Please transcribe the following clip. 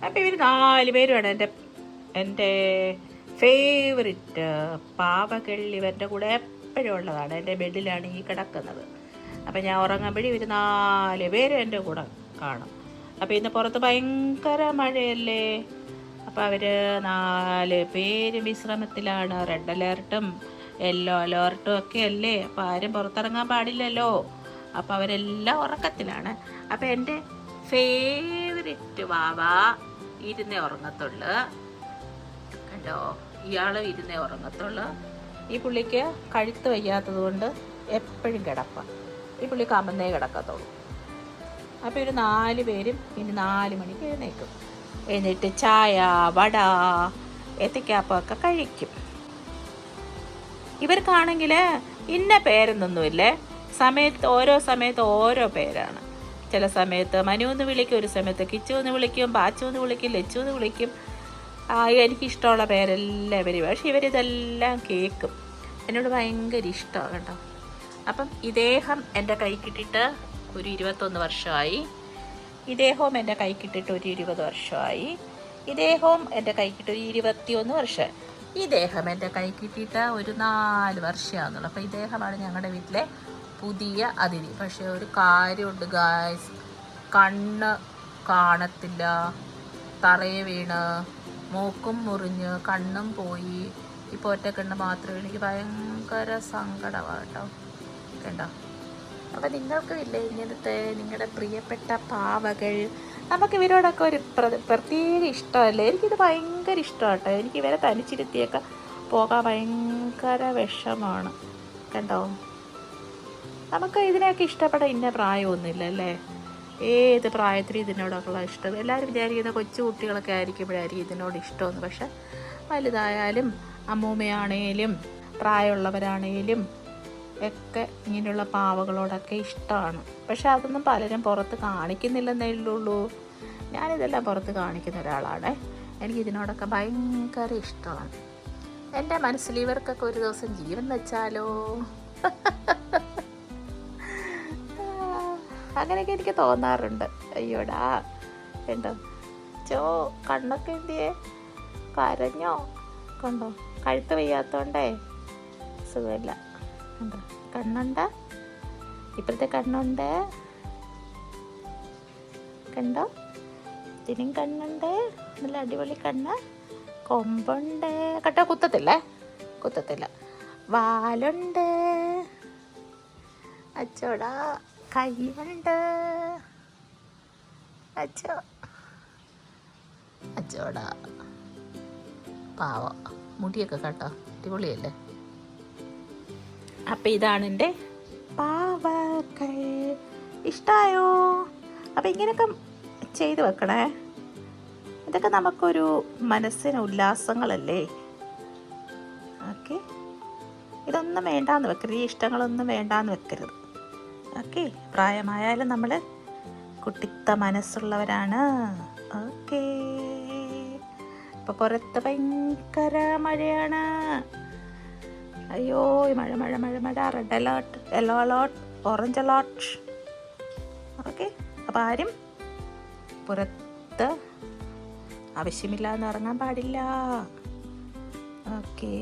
അപ്പം ഇവർ 4 പേരുമാണ് എൻ്റെ ഫേവറിറ്റ് പാവകൾ. ഇവരുടെ കൂടെ എപ്പോഴും ഉള്ളതാണ്. എൻ്റെ ബെഡിലാണ് ഈ കിടക്കുന്നത്. അപ്പം ഞാൻ ഉറങ്ങുമ്പോഴും ഇവർ 4 പേരും എൻ്റെ കൂടെ കാണും. അപ്പോൾ ഇന്ന് പുറത്ത് ഭയങ്കര മഴയല്ലേ. അപ്പോൾ അവർ 4 പേരും വിശ്രമത്തിലാണ്. റെഡ് അലേർട്ടും യെല്ലോ അലേർട്ടും ഒക്കെ അല്ലേ. അപ്പോൾ ആരും പുറത്തിറങ്ങാൻ പാടില്ലല്ലോ. അപ്പോൾ അവരെല്ലാം ഉറക്കത്തിലാണ്. അപ്പോൾ എൻ്റെ ഫേവറിറ്റ് വാവ ഇരുന്നേ ഉറങ്ങത്തുള്ളു. കണ്ടോ, ഇയാളും ഇരുന്നേ ഉറങ്ങത്തുള്ളു. ഈ പുള്ളിക്ക് കഴുത്ത് വയ്യാത്തത് കൊണ്ട് എപ്പോഴും കിടപ്പാണ്. ഈ പുള്ളിക്ക് അമന്നേ കിടക്കത്തുള്ളൂ. അപ്പോൾ ഒരു 4 പേരും ഇനി 4 മണിക്ക് എഴുന്നേക്കും. എഴുന്നേറ്റ് ചായ, വട, ഏത്തക്കാപ്പൊക്കെ കഴിക്കും. ഇവർക്കാണെങ്കിൽ ഇന്ന പേരൊന്നൊന്നുമില്ലേ. ഓരോ സമയത്ത് ഓരോ പേരാണ്. ചില സമയത്ത് മനു എന്ന് വിളിക്കും, ഒരു സമയത്ത് കിച്ചു എന്ന് വിളിക്കും, ബാച്ചു എന്ന് വിളിക്കും, ലച്ചു എന്ന് വിളിക്കും. എനിക്കിഷ്ടമുള്ള പേരെല്ലാം ഇവർ. പക്ഷെ ഇവരിതെല്ലാം കേൾക്കും. എന്നോട് ഭയങ്കര ഇഷ്ടമാണ് കേട്ടോ. അപ്പം ഇദ്ദേഹം എൻ്റെ കൈ കിട്ടിയിട്ട് ഒരു 21 വർഷമായി. ഇദ്ദേഹവും എൻ്റെ കൈ കിട്ടിയിട്ട് ഒരു 20 വർഷമായി. ഇദ്ദേഹവും എൻ്റെ കൈ കിട്ടിയിട്ട് ഒരു 21 വർഷം. ഇദ്ദേഹം എൻ്റെ കൈ കിട്ടിയിട്ട് ഒരു 4 വർഷമാണെന്നുള്ളൂ. അപ്പോൾ ഇദ്ദേഹമാണ് ഞങ്ങളുടെ വീട്ടിലെ പുതിയ അതിഥി. പക്ഷേ ഒരു കാര്യമുണ്ട് ഗായ്സ്, കണ്ണ് കാണത്തില്ല, തറയെ വീണ്, മൂക്കും മുറിഞ്ഞ്, കണ്ണും പോയി. ഇപ്പോൾ ഒറ്റ കണ്ണ് മാത്രമേ. എനിക്ക് ഭയങ്കര സങ്കടമാണ് കേട്ടോ. കണ്ടോ. അപ്പം നിങ്ങൾക്കും ഇല്ലേ ഇങ്ങനത്തെ നിങ്ങളുടെ പ്രിയപ്പെട്ട പാവകൾ? നമുക്ക് ഇവരോടൊക്കെ ഒരു പ്രത്യേക ഇഷ്ടമല്ലേ. എനിക്കിത് ഭയങ്കര ഇഷ്ടമാണ് കേട്ടോ. എനിക്ക് ഇവരെ തനിച്ചിരുത്തിയൊക്കെ പോകാൻ ഭയങ്കര വിഷമാണ്. കണ്ടോ. നമുക്ക് ഇതിനെയൊക്കെ ഇഷ്ടപ്പെടാൻ ഇന്ന പ്രായമൊന്നുമില്ല അല്ലേ. ഏത് പ്രായത്തിൽ ഇതിനോടൊക്കെയുള്ള ഇഷ്ടം. എല്ലാവരും വിചാരിക്കുന്ന കൊച്ചു കുട്ടികളൊക്കെ ആയിരിക്കുമ്പോഴായിരിക്കും ഇതിനോട് ഇഷ്ടമെന്ന്. പക്ഷെ വലുതായാലും അമ്മൂമ്മയാണേലും പ്രായമുള്ളവരാണേലും ഒക്കെ ഇങ്ങനെയുള്ള പാവകളോടൊക്കെ ഇഷ്ടമാണ്. പക്ഷെ അതൊന്നും പലരും പുറത്ത് കാണിക്കുന്നില്ലെന്നേ ഉള്ളൂ. ഞാനിതെല്ലാം പുറത്ത് കാണിക്കുന്ന ഒരാളാണ്. എനിക്കിതിനോടൊക്കെ ഭയങ്കര ഇഷ്ടമാണ്. എൻ്റെ മനസ്സിൽ ഇവർക്കൊക്കെ ഒരു ദിവസം ജീവൻ വെച്ചാലോ അങ്ങനെയൊക്കെ എനിക്ക് തോന്നാറുണ്ട്. അയ്യോടാ. കണ്ടോ കണ്ണൊക്കെ എന്തിയേ, കരഞ്ഞോ? കണ്ടോ, കഴുത്ത് വയ്യാത്തോണ്ടേ സുഖമില്ല. കണ്ടോ, കണ്ണുണ്ട്, ഇപ്പോഴത്തെ കണ്ണുണ്ട്. കണ്ടോ, ഇതിനും കണ്ണുണ്ട്, നല്ല അടിപൊളി കണ്ണ്. കൊമ്പുണ്ട് കേട്ടോ, കുത്തത്തില്ല. വാലുണ്ട്, അച്ചോടാ, കയ്യുണ്ട്, അച്ചോടാ. പാവ മുടിയൊക്കെ കേട്ടോ, അടിപൊളിയല്ലേ. അപ്പം ഇതാണ് എൻ്റെ പാവകൾ. ഇഷ്ടമായോ? അപ്പം ഇങ്ങനെയൊക്കെ ചെയ്ത് വെക്കണേ. ഇതൊക്കെ നമുക്കൊരു മനസ്സിന് ഉല്ലാസങ്ങളല്ലേ. ഓക്കെ, ഇതൊന്നും വേണ്ടാന്ന് വെക്കരുത്. ഈ ഇഷ്ടങ്ങളൊന്നും വേണ്ടാന്ന് വെക്കരുത്. ഓക്കെ, പ്രായമായാലും നമ്മൾ കുട്ടിത്ത മനസ്സുള്ളവരാണ്. ഓക്കെ. ഇപ്പോൾ പുറത്ത് ഭയങ്കര മഴയാണ്. അയ്യോ, ഈ മഴ. Red alert, yellow alert, orange alert. Okay. അപ്പോൾ ആരും പുറത്ത് ആവശ്യമില്ലാന്ന് ഇറങ്ങാൻ പാടില്ല. ഓക്കേ.